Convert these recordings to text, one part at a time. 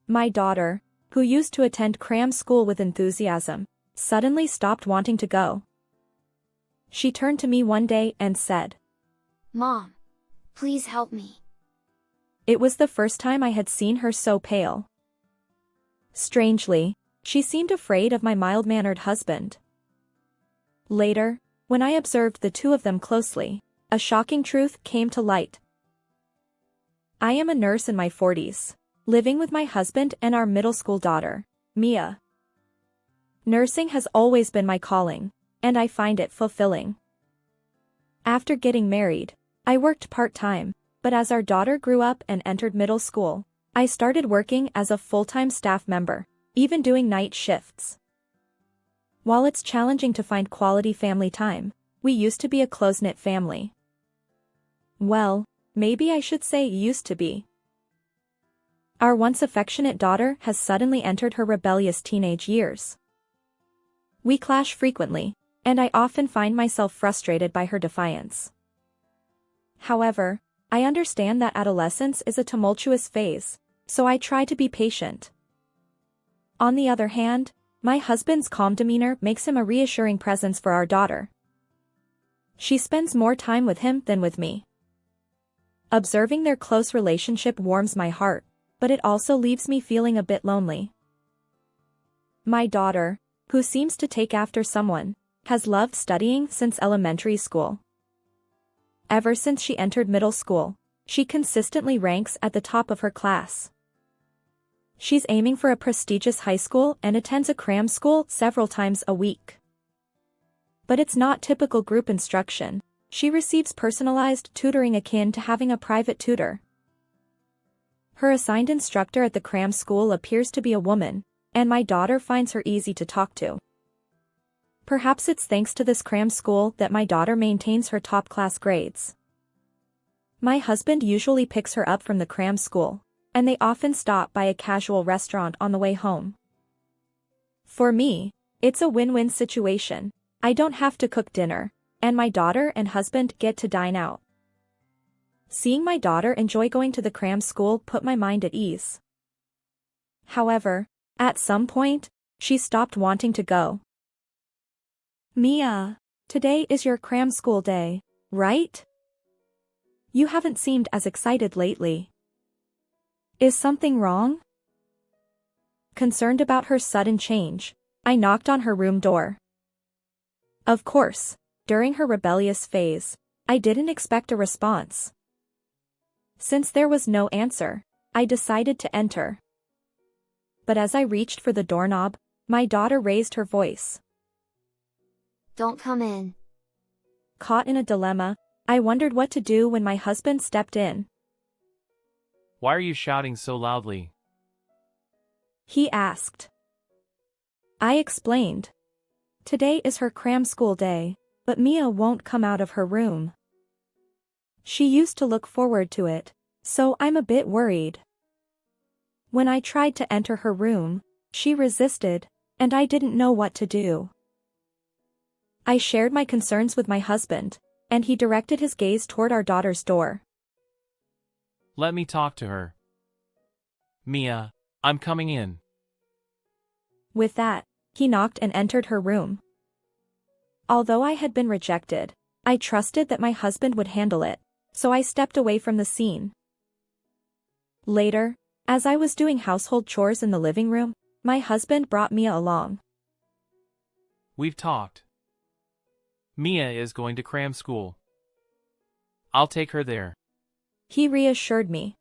My daughter, who used to attend cram school with enthusiasm, suddenly stopped wanting to go. She turned to me one day and said, "Mom, please help me." It was the first time I had seen her so pale. Strangely, she seemed afraid of my mild-mannered husband. Later, when I observed the two of them closely, a shocking truth came to light. I am a nurse in my 40s, living with my husband and our middle school daughter, Mia. Nursing has always been my calling, and I find it fulfilling. After getting married, I worked part-time, but as our daughter grew up and entered middle school, I started working as a full-time staff member, even doing night shifts. While it's challenging to find quality family time, we used to be a close-knit family. Well, maybe I should say used to be. Our once affectionate daughter has suddenly entered her rebellious teenage years. We clash frequently, and I often find myself frustrated by her defiance. However, I understand that adolescence is a tumultuous phase, so I try to be patient. On the other hand, my husband's calm demeanor makes him a reassuring presence for our daughter. She spends more time with him than with me. Observing their close relationship warms my heart, but it also leaves me feeling a bit lonely. My daughter, who seems to take after someone, has loved studying since elementary school. Ever since she entered middle school, she consistently ranks at the top of her class. She's aiming for a prestigious high school and attends a cram school several times a week. But it's not typical group instruction. She receives personalized tutoring akin to having a private tutor. Her assigned instructor at the cram school appears to be a woman, and my daughter finds her easy to talk to. Perhaps it's thanks to this cram school that my daughter maintains her top-class grades. My husband usually picks her up from the cram school, and they often stop by a casual restaurant on the way home. For me, it's a win-win situation. I don't have to cook dinner, and my daughter and husband get to dine out. Seeing my daughter enjoy going to the cram school put my mind at ease. However, at some point, she stopped wanting to go. "Mia, today is your cram school day, right? You haven't seemed as excited lately. Is something wrong?" Concerned about her sudden change, I knocked on her room door. Of course, during her rebellious phase, I didn't expect a response. Since there was no answer, I decided to enter. But as I reached for the doorknob, my daughter raised her voice. "Don't come in." Caught in a dilemma, I wondered what to do when my husband stepped in. "Why are you shouting so loudly?" he asked. I explained. Today is her cram school day, but Mia won't come out of her room. She used to look forward to it, so I'm a bit worried. When I tried to enter her room, she resisted, and I didn't know what to do. I shared my concerns with my husband, and he directed his gaze toward our daughter's door. "Let me talk to her. Mia, I'm coming in." With that, he knocked and entered her room. Although I had been rejected, I trusted that my husband would handle it, so I stepped away from the scene. Later, as I was doing household chores in the living room, my husband brought Mia along. "We've talked. Mia is going to cram school. I'll take her there." He reassured me.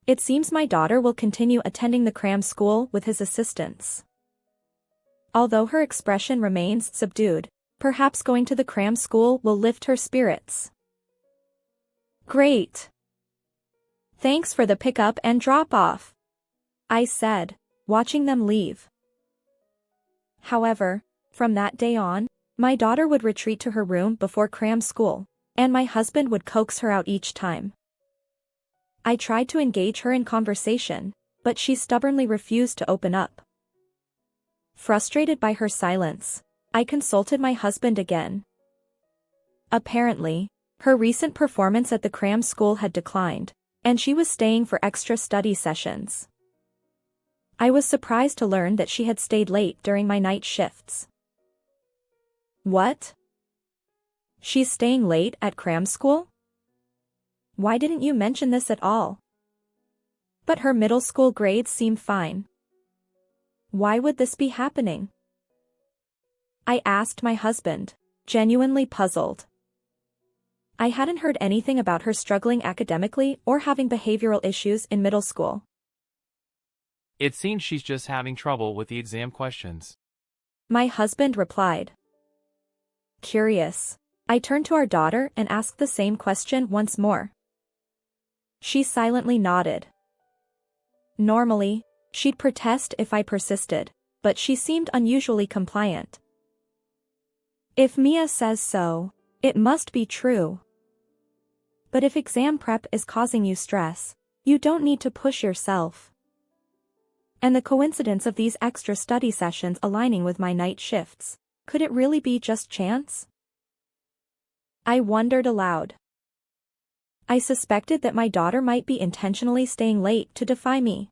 It seems my daughter will continue attending the cram school with his assistance. Although her expression remains subdued, perhaps going to the cram school will lift her spirits. "Great. Thanks for the pickup and drop-off," I said, watching them leave. However, from that day on, my daughter would retreat to her room before cram school, and my husband would coax her out each time. I tried to engage her in conversation, but she stubbornly refused to open up. Frustrated by her silence, I consulted my husband again. Apparently, her recent performance at the cram school had declined, and she was staying for extra study sessions. I was surprised to learn that she had stayed late during my night shifts. What? She's staying late at cram school? Why didn't you mention this at all? But her middle school grades seem fine. Why would this be happening? I asked my husband, genuinely puzzled. I hadn't heard anything about her struggling academically or having behavioral issues in middle school. It seems she's just having trouble with the exam questions. My husband replied. Curious, I turned to our daughter and asked the same question once more. She silently nodded. Normally, she'd protest if I persisted, but she seemed unusually compliant. If Mia says so, it must be true. But if exam prep is causing you stress, you don't need to push yourself. And the coincidence of these extra study sessions aligning with my night shifts, could it really be just chance? I wondered aloud. I suspected that my daughter might be intentionally staying late to defy me.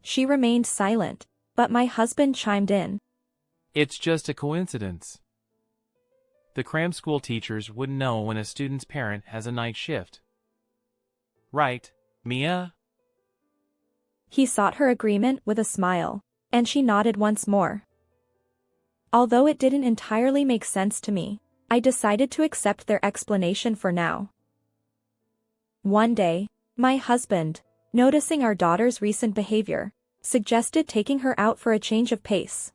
She remained silent, but my husband chimed in. It's just a coincidence. The cram school teachers wouldn't know when a student's parent has a night shift. Right, Mia? He sought her agreement with a smile, and she nodded once more. Although it didn't entirely make sense to me, I decided to accept their explanation for now. One day, my husband, noticing our daughter's recent behavior, suggested taking her out for a change of pace.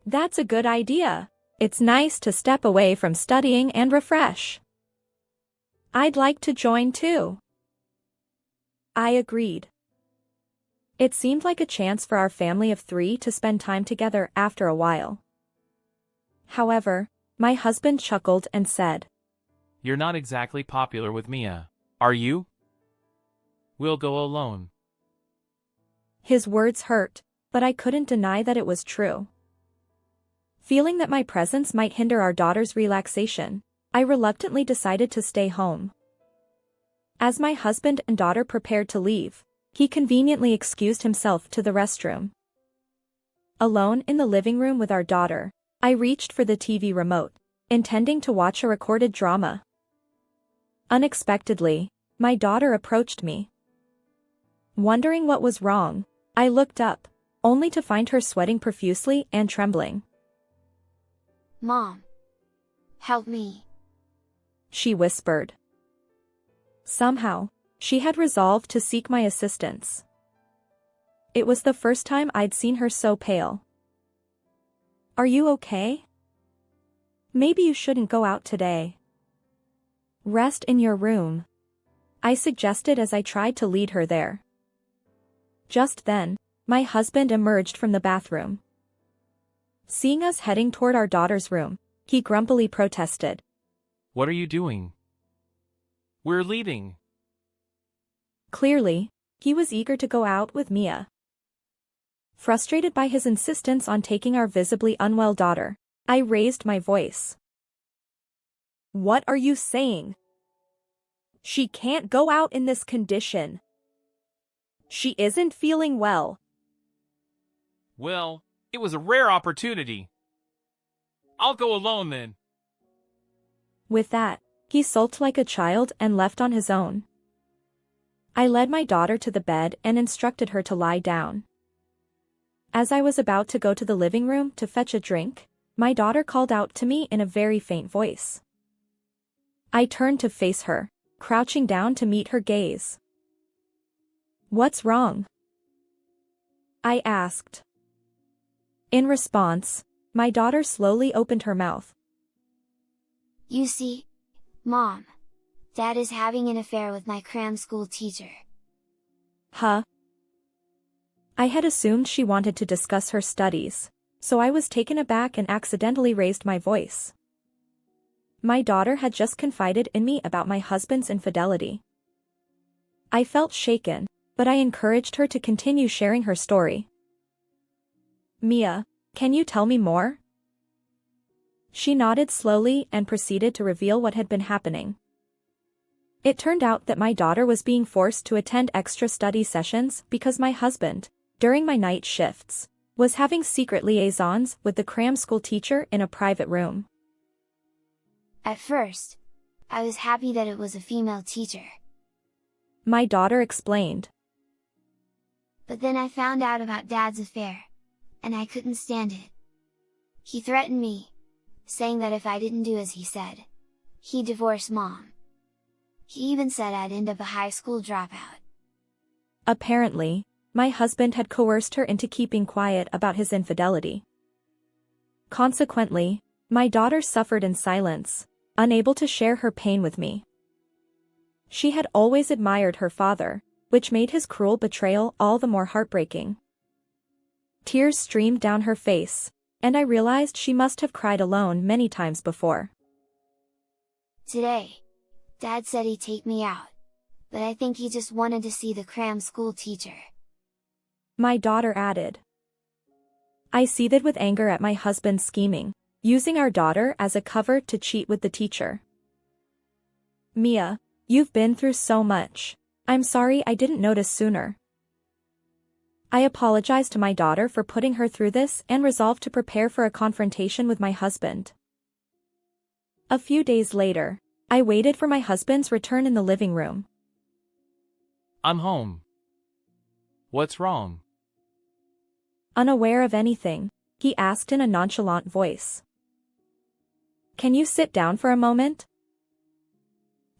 That's a good idea. It's nice to step away from studying and refresh. I'd like to join too. I agreed. It seemed like a chance for our family of 3 to spend time together after a while. However, my husband chuckled and said, You're not exactly popular with Mia, are you? We'll go alone. His words hurt, but I couldn't deny that it was true. Feeling that my presence might hinder our daughter's relaxation, I reluctantly decided to stay home. As my husband and daughter prepared to leave, he conveniently excused himself to the restroom. Alone in the living room with our daughter, I reached for the TV remote, intending to watch a recorded drama. Unexpectedly, my daughter approached me. Wondering what was wrong, I looked up, only to find her sweating profusely and trembling. Mom, help me. She whispered. Somehow, she had resolved to seek my assistance. It was the first time I'd seen her so pale. Are you okay? Maybe you shouldn't go out today. Rest in your room, I suggested as I tried to lead her there. Just then, my husband emerged from the bathroom. Seeing us heading toward our daughter's room, he grumpily protested. What are you doing? We're leaving. Clearly, he was eager to go out with Mia. Frustrated by his insistence on taking our visibly unwell daughter, I raised my voice. What are you saying? She can't go out in this condition. She isn't feeling well. Well, it was a rare opportunity. I'll go alone then. With that, he sulked like a child and left on his own. I led my daughter to the bed and instructed her to lie down. As I was about to go to the living room to fetch a drink, my daughter called out to me in a very faint voice. I turned to face her, crouching down to meet her gaze. What's wrong? I asked. In response, my daughter slowly opened her mouth. You see, Mom, Dad is having an affair with my cram school teacher. Huh? I had assumed she wanted to discuss her studies, so I was taken aback and accidentally raised my voice. My daughter had just confided in me about my husband's infidelity. I felt shaken, but I encouraged her to continue sharing her story. Mia, can you tell me more? She nodded slowly and proceeded to reveal what had been happening. It turned out that my daughter was being forced to attend extra study sessions because my husband, during my night shifts, was having secret liaisons with the cram school teacher in a private room. At first, I was happy that it was a female teacher. My daughter explained. But then I found out about Dad's affair, and I couldn't stand it. He threatened me, saying that if I didn't do as he said, he'd divorce Mom. He even said I'd end up a high school dropout. Apparently, my husband had coerced her into keeping quiet about his infidelity. Consequently, my daughter suffered in silence, unable to share her pain with me. She had always admired her father, which made his cruel betrayal all the more heartbreaking. Tears streamed down her face, and I realized she must have cried alone many times before. Today, Dad said he'd take me out, but I think he just wanted to see the cram school teacher. My daughter added. I seethed with anger at my husband's scheming, using our daughter as a cover to cheat with the teacher. Mia, you've been through so much. I'm sorry I didn't notice sooner. I apologized to my daughter for putting her through this and resolved to prepare for a confrontation with my husband. A few days later, I waited for my husband's return in the living room. I'm home. What's wrong? Unaware of anything, he asked in a nonchalant voice. Can you sit down for a moment?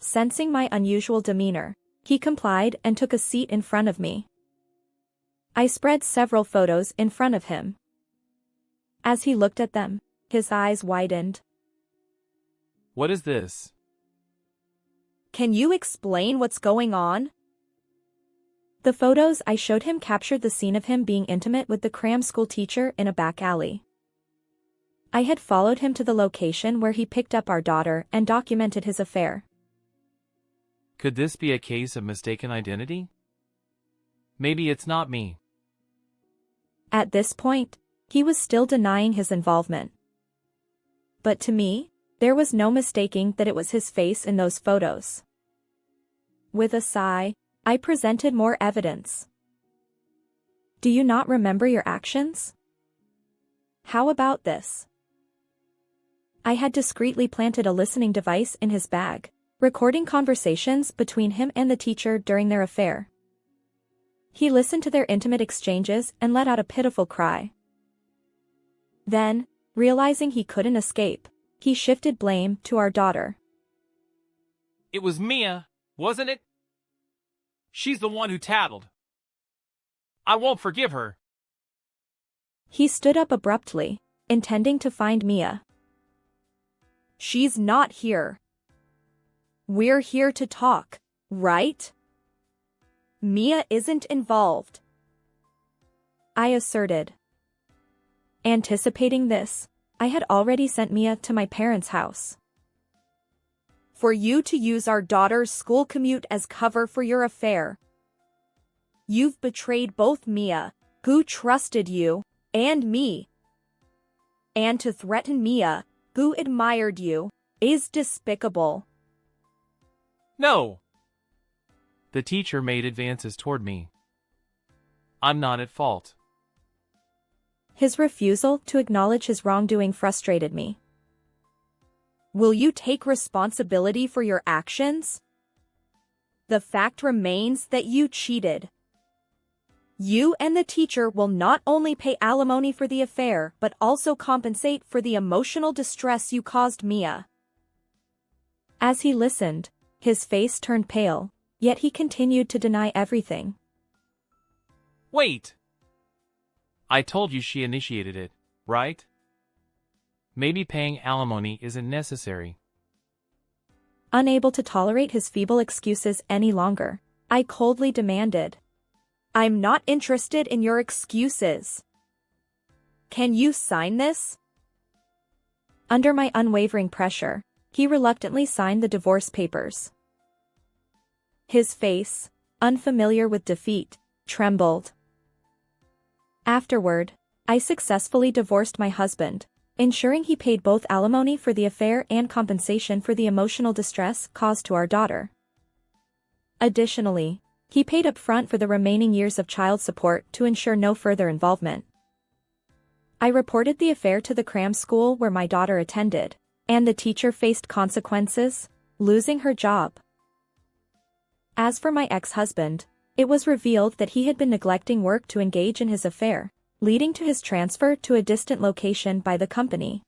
Sensing my unusual demeanor, he complied and took a seat in front of me. I spread several photos in front of him. As he looked at them, his eyes widened. What is this? Can you explain what's going on? The photos I showed him captured the scene of him being intimate with the cram school teacher in a back alley. I had followed him to the location where he picked up our daughter and documented his affair. Could this be a case of mistaken identity? Maybe it's not me. At this point, he was still denying his involvement. But to me, there was no mistaking that it was his face in those photos. With a sigh, I presented more evidence. Do you not remember your actions? How about this? I had discreetly planted a listening device in his bag, recording conversations between him and the teacher during their affair. He listened to their intimate exchanges and let out a pitiful cry. Then, realizing he couldn't escape, he shifted blame to our daughter. It was Mia, wasn't it? She's the one who tattled. I won't forgive her. He stood up abruptly, intending to find Mia. She's not here. We're here to talk, right? Mia isn't involved, I asserted. Anticipating this, I had already sent Mia to my parents' house. For you to use our daughter's school commute as cover for your affair. You've betrayed both Mia, who trusted you, and me. And to threaten Mia, who admired you, is despicable. No! The teacher made advances toward me. I'm not at fault. His refusal to acknowledge his wrongdoing frustrated me. Will you take responsibility for your actions? The fact remains that you cheated. You and the teacher will not only pay alimony for the affair but also compensate for the emotional distress you caused Mia. As he listened, his face turned pale, yet he continued to deny everything. Wait! I told you she initiated it, right? Maybe paying alimony isn't necessary. Unable to tolerate his feeble excuses any longer, I coldly demanded. I'm not interested in your excuses. Can you sign this? Under my unwavering pressure, he reluctantly signed the divorce papers. His face, unfamiliar with defeat, trembled. Afterward, I successfully divorced my husband, ensuring he paid both alimony for the affair and compensation for the emotional distress caused to our daughter. Additionally, he paid up front for the remaining years of child support to ensure no further involvement. I reported the affair to the cram school where my daughter attended, and the teacher faced consequences, losing her job. As for my ex-husband, it was revealed that he had been neglecting work to engage in his affair, leading to his transfer to a distant location by the company.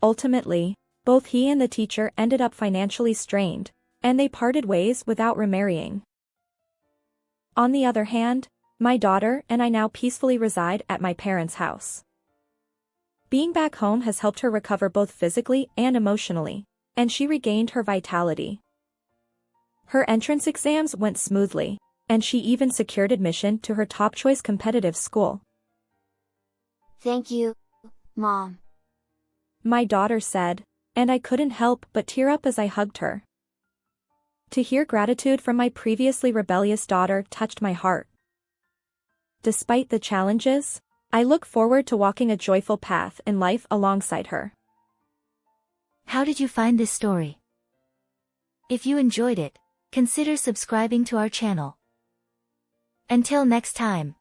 Ultimately, both he and the teacher ended up financially strained, and they parted ways without remarrying. On the other hand, my daughter and I now peacefully reside at my parents' house. Being back home has helped her recover both physically and emotionally, and she regained her vitality. Her entrance exams went smoothly, and she even secured admission to her top-choice competitive school. Thank you, Mom. My daughter said, and I couldn't help but tear up as I hugged her. To hear gratitude from my previously rebellious daughter touched my heart. Despite the challenges, I look forward to walking a joyful path in life alongside her. How did you find this story? If you enjoyed it, consider subscribing to our channel. Until next time.